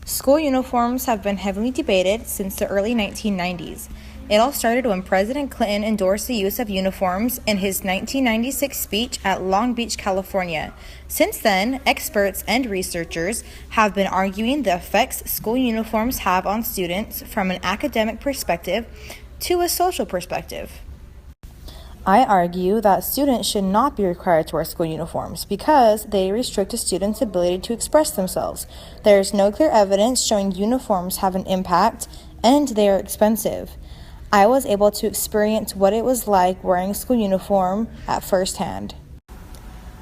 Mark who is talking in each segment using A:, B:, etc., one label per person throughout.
A: School uniforms have been heavily debated since the early 1990s. It all started when President Clinton endorsed the use of uniforms in his 1996 speech at Long Beach, California. Since then, experts and researchers have been arguing the effects school uniforms have on students from an academic perspective to a social perspective. I argue that students should not be required to wear school uniforms because they restrict a student's ability to express themselves. There is no clear evidence showing uniforms have an impact, and they are expensive. I was able to experience what it was like wearing a school uniform at first hand.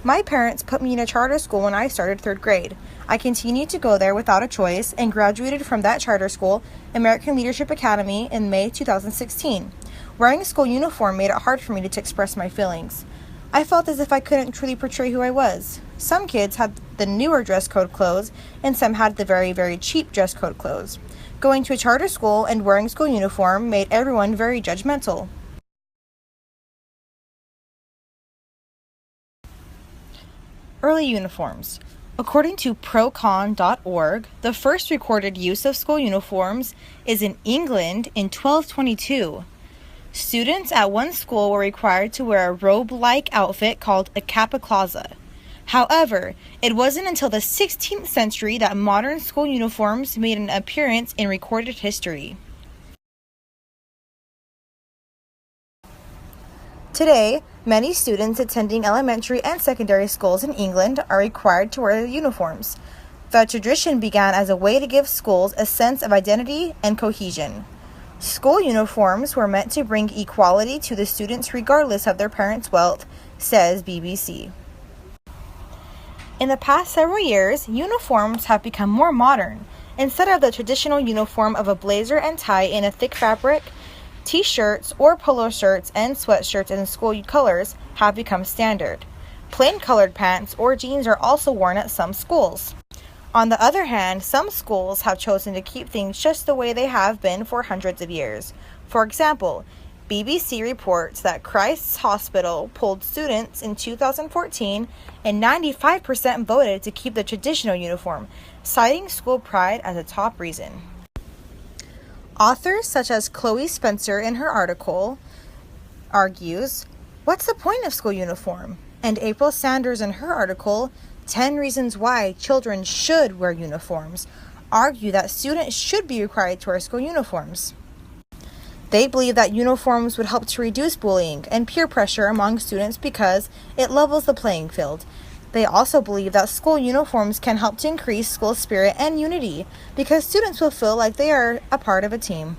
A: My parents put me in a charter school when I started third grade. I continued to go there without a choice and graduated from that charter school, American Leadership Academy, in May 2016. Wearing a school uniform made it hard for me to express my feelings. I felt as if I couldn't truly portray who I was. Some kids had the newer dress code clothes, and some had the very, very cheap dress code clothes. Going to a charter school and wearing a school uniform made everyone very judgmental. Early uniforms. According to procon.org, the first recorded use of school uniforms is in England in 1222. Students at one school were required to wear a robe-like outfit called a capicola. However, it wasn't until the 16th century that modern school uniforms made an appearance in recorded history. Today, many students attending elementary and secondary schools in England are required to wear uniforms. The tradition began as a way to give schools a sense of identity and cohesion. School uniforms were meant to bring equality to the students regardless of their parents' wealth, says BBC. In the past several years, uniforms have become more modern. Instead of the traditional uniform of a blazer and tie in a thick fabric, T-shirts or polo shirts and sweatshirts in school colors have become standard. Plain colored pants or jeans are also worn at some schools. On the other hand, some schools have chosen to keep things just the way they have been for hundreds of years. For example, BBC reports that Christ's Hospital polled students in 2014 and 95% voted to keep the traditional uniform, citing school pride as a top reason. Authors such as Chloe Spencer in her article argues, "What's the point of school uniform?" And April Sanders in her article, 10 Reasons Why Children Should Wear Uniforms, argue that students should be required to wear school uniforms. They believe that uniforms would help to reduce bullying and peer pressure among students because it levels the playing field. They also believe that school uniforms can help to increase school spirit and unity because students will feel like they are a part of a team.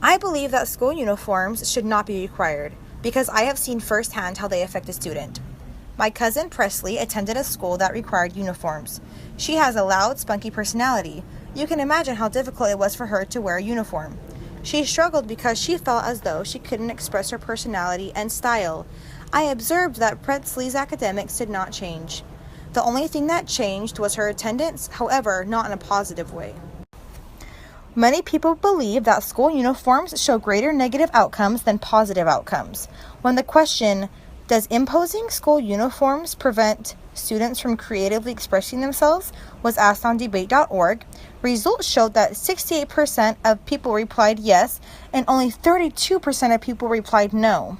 A: I believe that school uniforms should not be required because I have seen firsthand how they affect a student. My cousin Presley attended a school that required uniforms. She has a loud, spunky personality. You can imagine how difficult it was for her to wear a uniform. She struggled because she felt as though she couldn't express her personality and style. I observed that Presley's academics did not change. The only thing that changed was her attendance, however, not in a positive way. Many people believe that school uniforms show greater negative outcomes than positive outcomes. When the question, "Does imposing school uniforms prevent students from creatively expressing themselves?" was asked on debate.org, results showed that 68% of people replied yes, and only 32% of people replied no.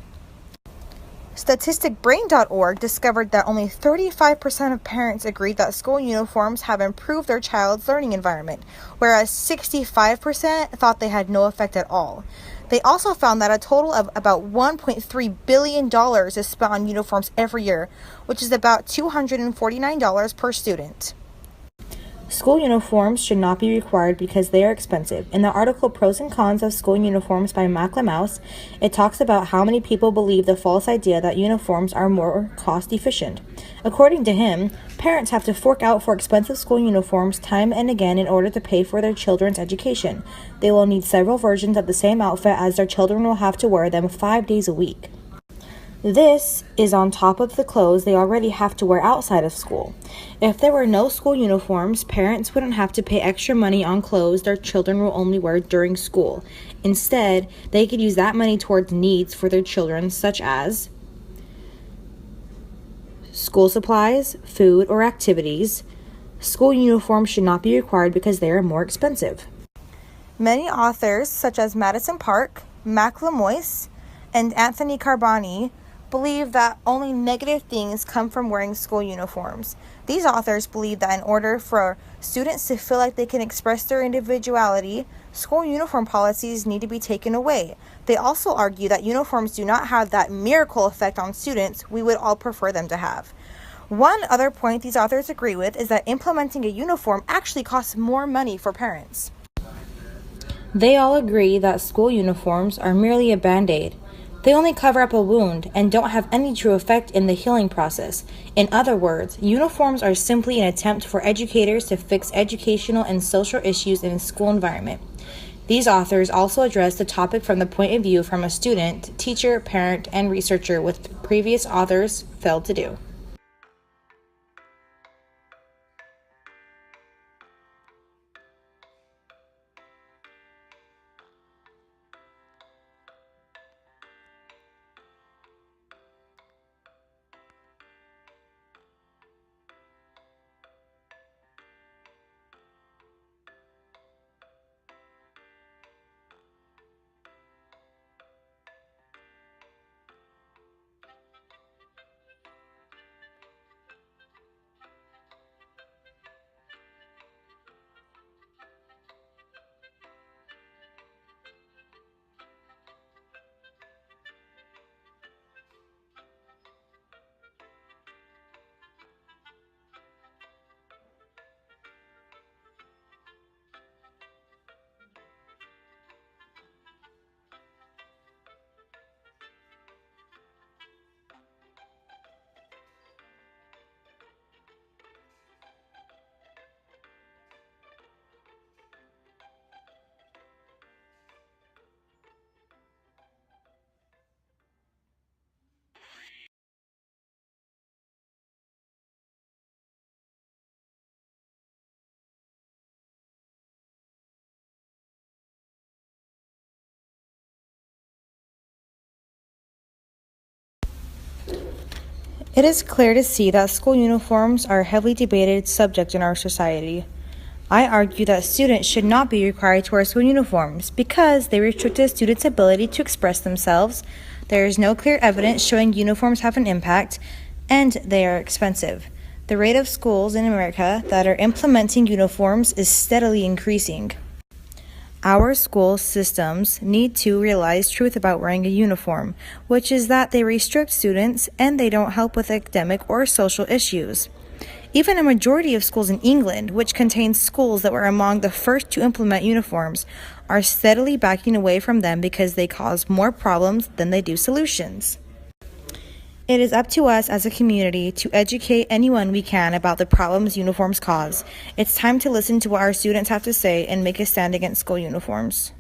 A: Statisticbrain.org discovered that only 35% of parents agreed that school uniforms have improved their child's learning environment, whereas 65% thought they had no effect at all. They also found that a total of about $1.3 billion is spent on uniforms every year, which is about $249 per student. School uniforms should not be required because they are expensive. In the article Pros and Cons of School Uniforms by Mac-Lamaus, it talks about how many people believe the false idea that uniforms are more cost efficient. According to him, parents have to fork out for expensive school uniforms time and again in order to pay for their children's education. They will need several versions of the same outfit as their children will have to wear them 5 days a week. This is on top of the clothes they already have to wear outside of school. If there were no school uniforms, parents wouldn't have to pay extra money on clothes their children will only wear during school. Instead, they could use that money towards needs for their children, such as school supplies, food or activities,
B: School uniforms should not be required because they are more expensive.
A: Many authors, such as Madison Park, Mac Lemoyce, and Anthony Carboni, believe that only negative things come from wearing school uniforms. These authors believe that in order for students to feel like they can express their individuality, school uniform policies need to be taken away. They also argue that uniforms do not have that miracle effect on students we would all prefer them to have. One other point these authors agree with is that implementing a uniform actually costs more money for parents.
B: They all agree that school uniforms are merely a band-aid. They only cover up a wound and don't have any true effect in the healing process. In other words, uniforms are simply an attempt for educators to fix educational and social issues in a school environment. These authors also address the topic from the point of view from a student, teacher, parent, and researcher, which previous authors failed to do.
A: It is clear to see that school uniforms are a heavily debated subject in our society. I argue that students should not be required to wear school uniforms because they restrict a student's ability to express themselves, there is no clear evidence showing uniforms have an impact, and they are expensive. The rate of schools in America that are implementing uniforms is steadily increasing. Our school systems need to realize truth about wearing a uniform, which is that they restrict students and they don't help with academic or social issues. Even a majority of schools in England, which contains schools that were among the first to implement uniforms, are steadily backing away from them because they cause more problems than they do solutions. It is up to us as a community to educate anyone we can about the problems uniforms cause. It's time to listen to what our students have to say and make a stand against school uniforms.